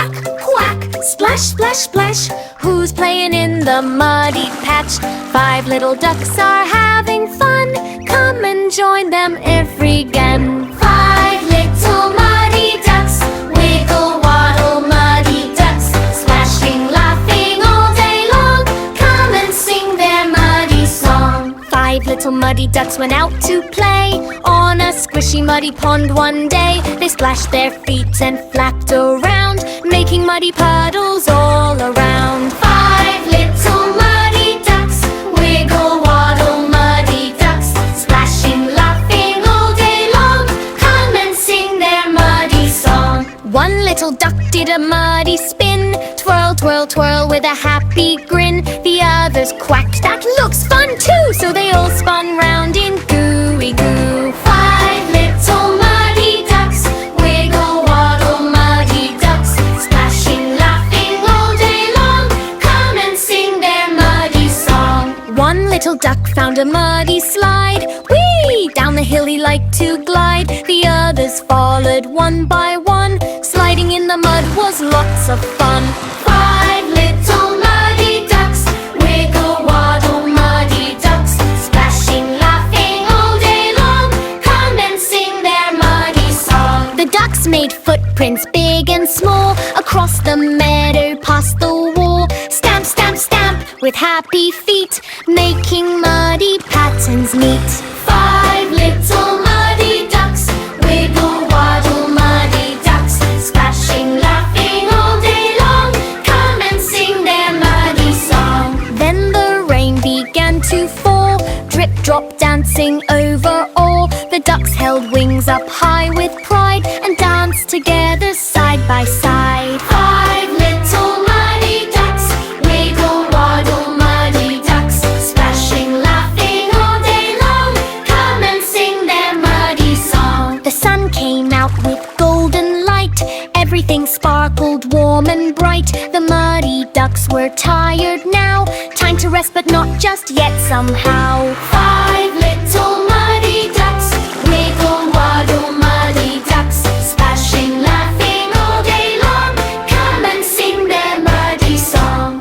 quack, quack. Splash, splash, splash. Who's playing in the muddy patch? 5 little ducks are having fun. Come and join them every again. 5 little muddy ducks, wiggle, waddle, muddy ducks, splashing, laughing all day long. Come and sing their muddy song. 5 little muddy ducks went out to play on a squishy muddy pond one day. They splashed their feet and flapped around, making muddy puddles all around. 5 little muddy ducks, wiggle, waddle, muddy ducks, splashing, laughing all day long. Come and sing their muddy song. One little duck did a muddy spin, twirl, twirl, twirl with a happy grin. The others quacked, that looks fun too, so they all spun round in gooey goo. 5 little muddy ducks, wiggle, waddle, muddy ducks, splashing, laughing all day long. Come and sing their muddy song. One little duck found a muddy slide. Whee! Down the hill he liked to glide. The others followed one by one. Sliding in the mud was lots of fun. 5 little muddy ducks, wiggle, waddle, muddy ducks, splashing, laughing all day long. Come and sing their muddy song. The ducks made footprints big and small across the meadow past the wall. Stamp, stamp, stamp with happy feet, making muddy patterns neat. 5 little muddy ducks, wiggle, waddle, muddy ducks, splashing, laughing all day long. Come and sing their muddy song. Then the rain began to fall, drip, drop, dancing over all. The ducks held wings up high with pride and danced together side by side. 5 little muddy ducks, wiggle, waddle, muddy ducks, splashing, laughing all day long. Come and sing their muddy song. The sun came out with golden light. Everything sparkled warm and bright. The muddy ducks were tired now. Time to rest, but not just yet somehow. 5 little muddy ducks, wiggle, waddle, muddy ducks, splashing, laughing all day long. Come and sing their muddy song.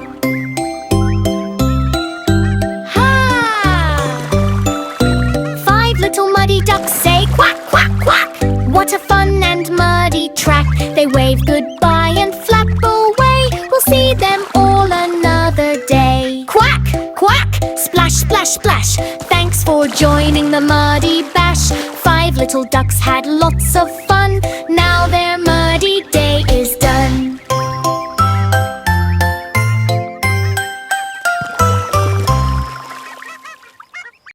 Ha! 5 little muddy ducks say quack, quack, quack. What a fun and muddy track. They wave goodbye and flap away. We'll see them all another day. Quack, quack, splash, splash, splash. Thanks for joining the muddy bash. 5 little ducks had lots of fun.